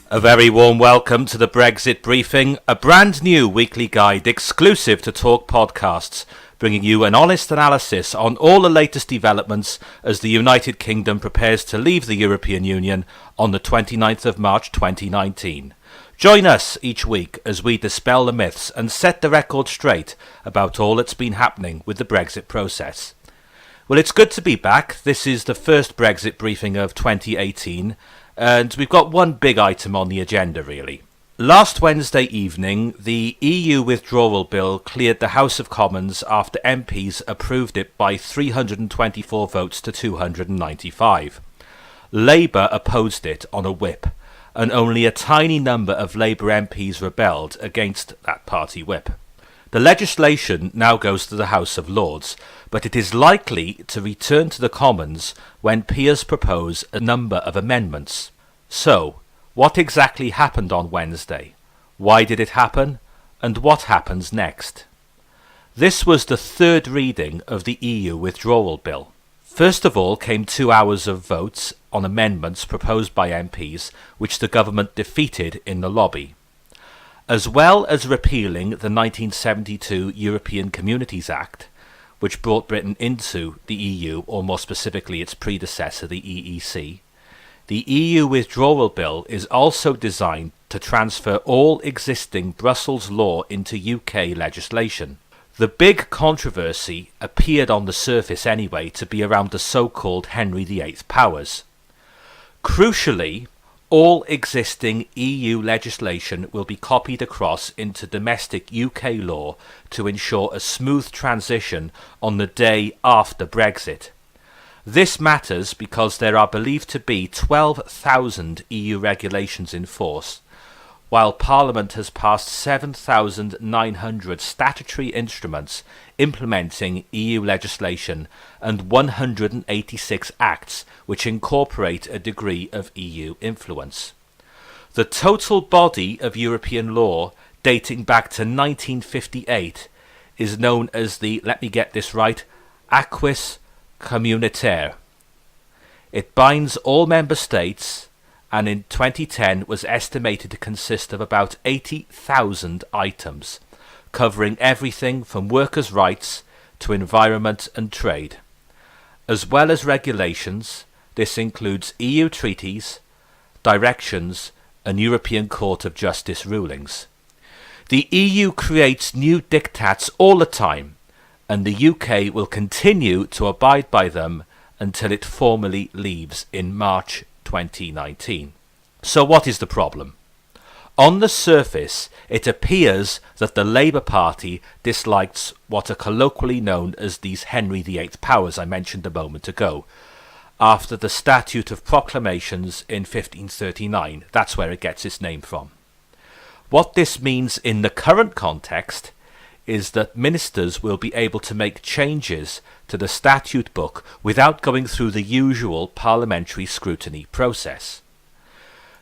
A very warm welcome to the Brexit briefing, a brand new weekly guide exclusive to Talk Podcasts, bringing you an honest analysis on all the latest developments as the United Kingdom prepares to leave the European Union on the 29th of March 2019. Join us each week as we dispel the myths and set the record straight about all that's been happening with the Brexit process. Well, it's good to be back. This is the first Brexit briefing of 2018. And we've got one big item on the agenda, really. Last Wednesday evening, the EU Withdrawal Bill cleared the House of Commons after MPs approved it by 324 votes to 295. Labour opposed it on a whip, and only a tiny number of Labour MPs rebelled against that party whip. The legislation now goes to the House of Lords, but it is likely to return to the Commons when peers propose a number of amendments. So, what exactly happened on Wednesday? Why did it happen? And what happens next? This was the third reading of the EU Withdrawal Bill. First of all came 2 hours of votes on amendments proposed by MPs, which the government defeated in the lobby. As well as repealing the 1972 European Communities Act, which brought Britain into the EU, or more specifically its predecessor, the EEC, the EU Withdrawal Bill is also designed to transfer all existing Brussels law into UK legislation. The big controversy appeared on the surface anyway to be around the so-called Henry VIII powers. Crucially, all existing EU legislation will be copied across into domestic UK law to ensure a smooth transition on the day after Brexit. This matters because there are believed to be 12,000 EU regulations in force, while Parliament has passed 7,900 statutory instruments implementing EU legislation and 186 acts which incorporate a degree of EU influence. The total body of European law dating back to 1958 is known as the, let me get this right, Acquis Communautaire. It binds all member states and in 2010 was estimated to consist of about 80,000 items, covering everything from workers' rights to environment and trade. As well as regulations, this includes EU treaties, directions, and European Court of Justice rulings. The EU creates new diktats all the time, and the UK will continue to abide by them until it formally leaves in March 2019. So what is the problem? On the surface, it appears that the Labour Party dislikes what are colloquially known as these Henry VIII powers I mentioned a moment ago, after the Statute of Proclamations in 1539. That's where it gets its name from. What this means in the current context is that ministers will be able to make changes to the statute book without going through the usual parliamentary scrutiny process.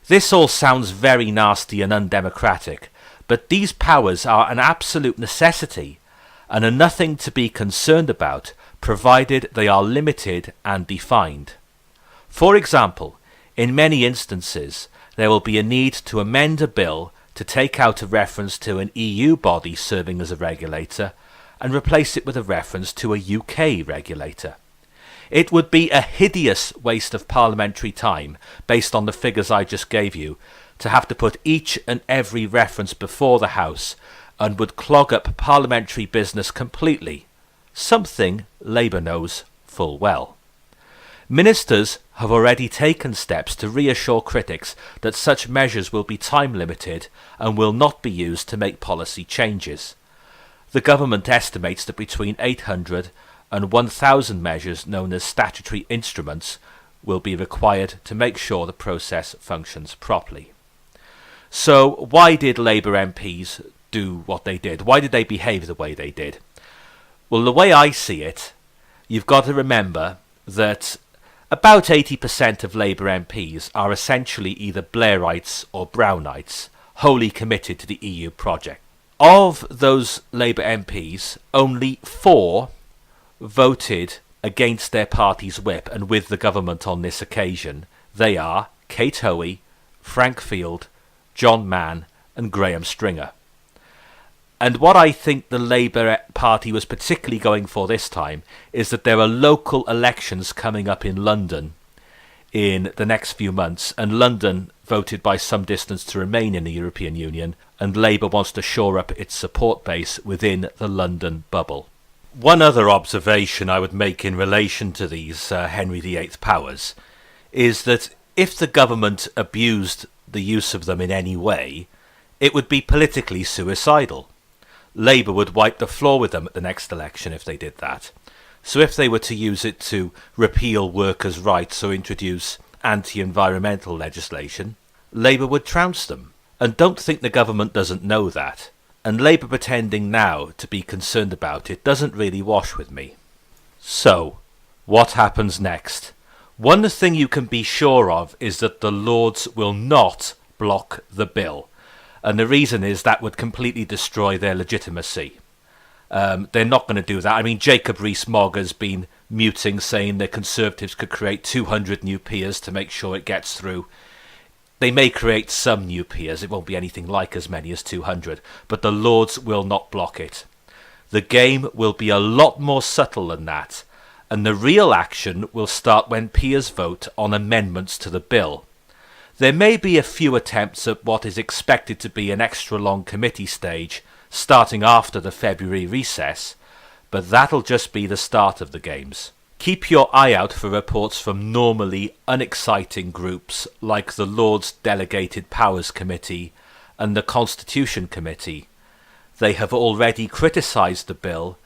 This all sounds very nasty and undemocratic, but these powers are an absolute necessity and are nothing to be concerned about, provided they are limited and defined. For example, in many instances, there will be a need to amend a bill to take out a reference to an EU body serving as a regulator and replace it with a reference to a UK regulator. It would be a hideous waste of parliamentary time, based on the figures I just gave you, to have to put each and every reference before the House and would clog up parliamentary business completely, something Labour knows full well. Ministers have already taken steps to reassure critics that such measures will be time-limited and will not be used to make policy changes. The government estimates that between 800 and 1,000 measures known as statutory instruments will be required to make sure the process functions properly. So why did Labour MPs do what they did? Why did they behave the way they did? Well, the way I see it, you've got to remember that about 80% of Labour MPs are essentially either Blairites or Brownites, wholly committed to the EU project. Of those Labour MPs, only 4 voted against their party's whip and with the government on this occasion. They are Kate Hoey, Frank Field, John Mann and Graham Stringer. And what I think the Labour Party was particularly going for this time is that there are local elections coming up in London in the next few months, and London voted by some distance to remain in the European Union, and Labour wants to shore up its support base within the London bubble. One other observation I would make in relation to these Henry VIII powers is that if the government abused the use of them in any way, it would be politically suicidal. Labour would wipe the floor with them at the next election if they did that. So if they were to use it to repeal workers' rights or introduce anti-environmental legislation, Labour would trounce them. And don't think the government doesn't know that. And Labour pretending now to be concerned about it doesn't really wash with me. So, what happens next? One thing you can be sure of is that the Lords will not block the bill. And the reason is that would completely destroy their legitimacy. They're not going to do that. I mean, Jacob Rees-Mogg has been muting, saying the Conservatives could create 200 new peers to make sure it gets through. They may create some new peers. It won't be anything like as many as 200. But the Lords will not block it. The game will be a lot more subtle than that. And the real action will start when peers vote on amendments to the bill. There may be a few attempts at what is expected to be an extra long committee stage starting after the February recess, but that'll just be the start of the games. Keep your eye out for reports from normally unexciting groups like the Lords Delegated Powers Committee and the Constitution Committee. They have already criticised the bill,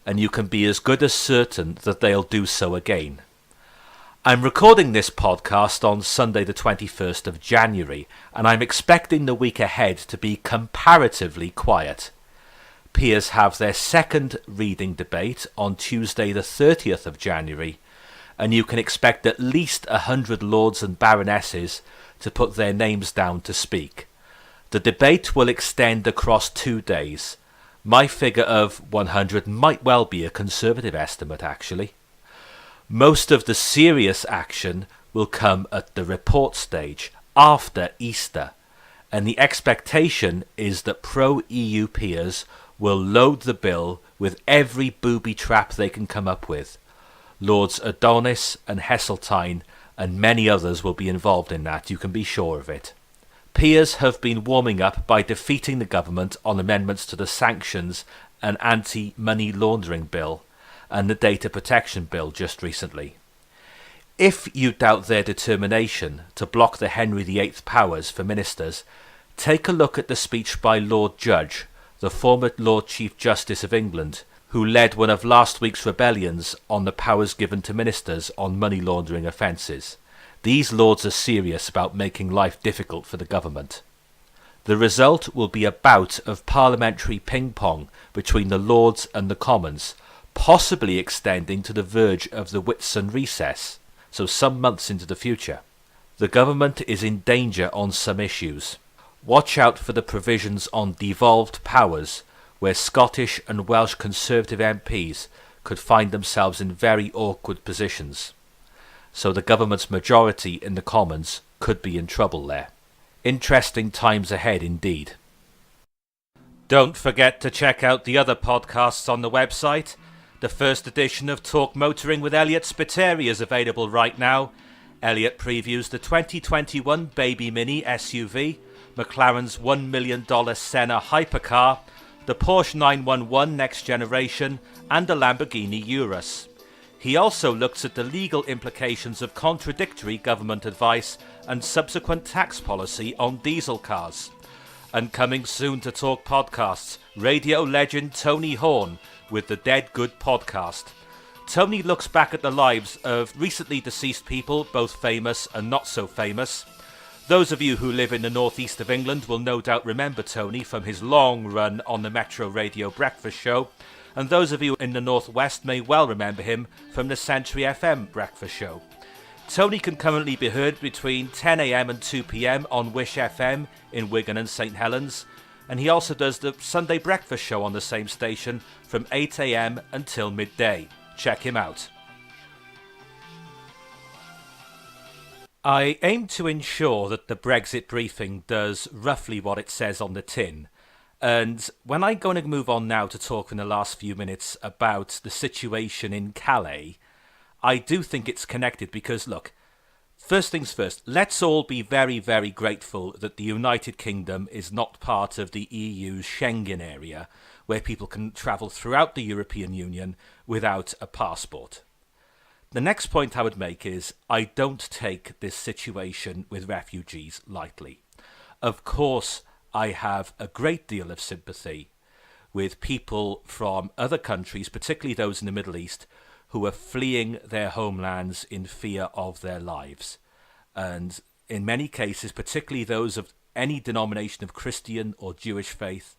and you can be as good as certain that they'll do so again. I'm recording this podcast on Sunday the 21st of January, and I'm expecting the week ahead to be comparatively quiet. Peers have their second reading debate on Tuesday the 30th of January, and you can expect at least 100 lords and baronesses to put their names down to speak. The debate will extend across 2 days. My figure of 100 might well be a conservative estimate, actually. Most of the serious action will come at the report stage after Easter, and the expectation is that pro-EU peers will load the bill with every booby trap they can come up with. Lords Adonis and Heseltine and many others will be involved in that, you can be sure of it. Peers have been warming up by defeating the government on amendments to the Sanctions and Anti-Money Laundering Bill and the Data Protection Bill just recently. If you doubt their determination to block the Henry VIII powers for ministers, take a look at the speech by Lord Judge, the former Lord Chief Justice of England, who led one of last week's rebellions on the powers given to ministers on money laundering offences. These lords are serious about making life difficult for the government. The result will be a bout of parliamentary ping-pong between the Lords and the Commons, possibly extending to the verge of the Whitsun recess, so some months into the future. The government is in danger on some issues. Watch out for the provisions on devolved powers, where Scottish and Welsh Conservative MPs could find themselves in very awkward positions. So the government's majority in the Commons could be in trouble there. Interesting times ahead indeed. Don't forget to check out the other podcasts on the website. The first edition of Talk Motoring with Elliot Spiteri is available right now. Elliot previews the 2021 Baby Mini SUV, McLaren's $1 million Senna hypercar, the Porsche 911 Next Generation, and the Lamborghini Urus. He also looks at the legal implications of contradictory government advice and subsequent tax policy on diesel cars. And coming soon to Talk Podcasts, radio legend Tony Horn with the Dead Good podcast. Tony looks back at the lives of recently deceased people, both famous and not so famous. Those of you who live in the northeast of England will no doubt remember Tony from his long run on the Metro Radio Breakfast Show, and those of you in the northwest may well remember him from the Century FM Breakfast Show. Tony can currently be heard between 10 a.m. and 2 p.m. on Wish FM in Wigan and St Helens, and he also does the Sunday Breakfast Show on the same station from 8 a.m. until midday. Check him out. I aim to ensure that the Brexit briefing does roughly what it says on the tin. And when I'm going to move on now to talk in the last few minutes about the situation in Calais, I do think it's connected because, look, first things first, let's all be very, very grateful that the United Kingdom is not part of the EU's Schengen area, where people can travel throughout the European Union without a passport. The next point I would make is I don't take this situation with refugees lightly. Of course, I have a great deal of sympathy with people from other countries, particularly those in the Middle East, who are fleeing their homelands in fear of their lives. And in many cases, particularly those of any denomination of Christian or Jewish faith,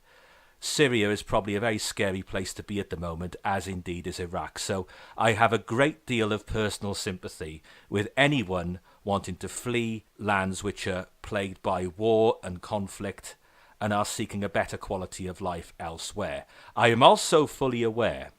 Syria is probably a very scary place to be at the moment, as indeed is Iraq. So I have a great deal of personal sympathy with anyone wanting to flee lands which are plagued by war and conflict and are seeking a better quality of life elsewhere. I am also fully aware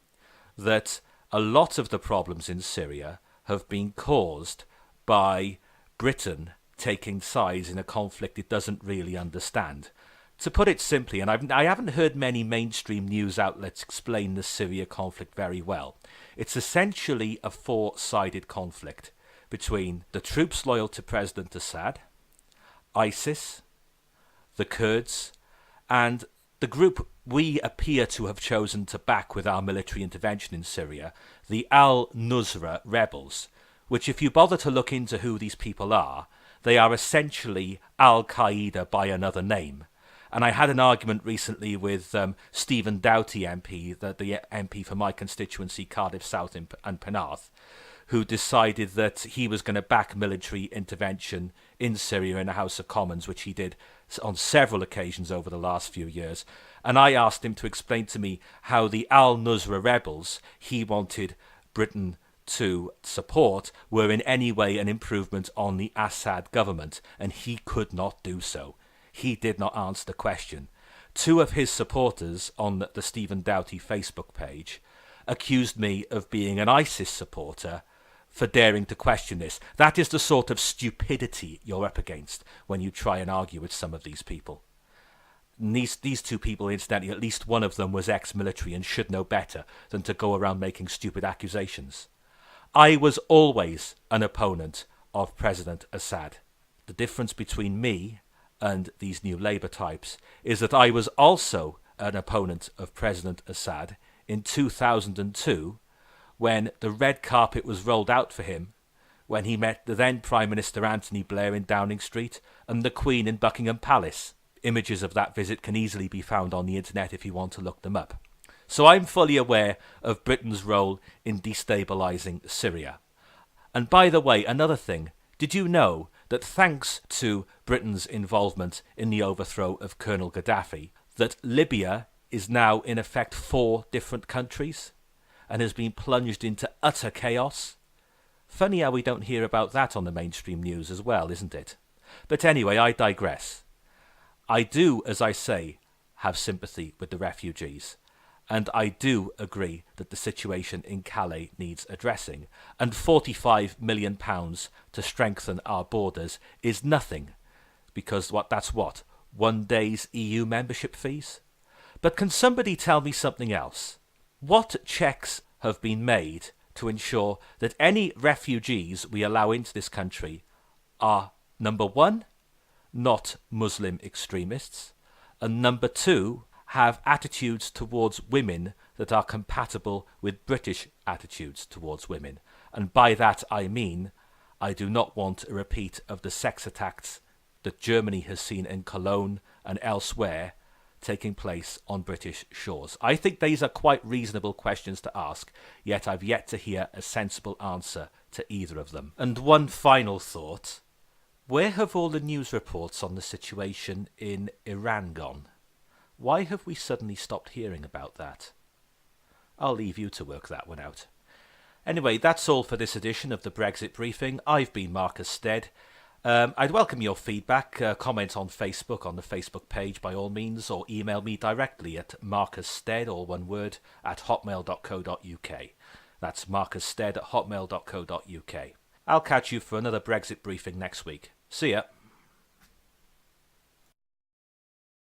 that a lot of the problems in Syria have been caused by Britain taking sides in a conflict it doesn't really understand. To put it simply, and I haven't heard many mainstream news outlets explain the Syria conflict very well, it's essentially a four-sided conflict between the troops loyal to President Assad, ISIS, the Kurds, and the group we appear to have chosen to back with our military intervention in Syria, the al-Nusra rebels, which if you bother to look into who these people are, they are essentially Al-Qaeda by another name. And I had an argument recently with Stephen Doughty MP, the MP for my constituency, Cardiff South and Penarth, who decided that he was going to back military intervention in Syria in the House of Commons, which he did on several occasions over the last few years. And I asked him to explain to me how the al-Nusra rebels he wanted Britain to support were in any way an improvement on the Assad government, and he could not do so. He did not answer the question. Two of his supporters on the Stephen Doughty Facebook page accused me of being an ISIS supporter for daring to question this. That is the sort of stupidity you're up against when you try and argue with some of these people. And these two people, incidentally, at least one of them was ex-military and should know better than to go around making stupid accusations. I was always an opponent of President Assad. The difference between me and these new Labour types is that I was also an opponent of President Assad in 2002 when the red carpet was rolled out for him, when he met the then Prime Minister Anthony Blair in Downing Street and the Queen in Buckingham Palace. Images of that visit can easily be found on the internet if you want to look them up. So I'm fully aware of Britain's role in destabilising Syria. And by the way, another thing, did you know that thanks to Britain's involvement in the overthrow of Colonel Gaddafi, that Libya is now in effect 4 different countries and has been plunged into utter chaos? Funny how we don't hear about that on the mainstream news as well, isn't it? But anyway, I digress. I do, as I say, have sympathy with the refugees. And I do agree that the situation in Calais needs addressing. And £45 million to strengthen our borders is nothing. Because that's what? 1 day's EU membership fees? But can somebody tell me something else? What checks have been made to ensure that any refugees we allow into this country are, number 1, not Muslim extremists, and number 2, have attitudes towards women that are compatible with British attitudes towards women? And by that I mean I do not want a repeat of the sex attacks that Germany has seen in Cologne and elsewhere taking place on British shores. I think these are quite reasonable questions to ask, yet I've yet to hear a sensible answer to either of them. And one final thought. Where have all the news reports on the situation in Iran gone? Why have we suddenly stopped hearing about that? I'll leave you to work that one out. Anyway, that's all for this edition of the Brexit Briefing. I've been Marcus Stead. I'd welcome your feedback. Comment on Facebook, on the Facebook page by all means, or email me directly at marcusstead, all one word, at hotmail.co.uk. That's marcusstead at hotmail.co.uk. I'll catch you for another Brexit briefing next week. See ya.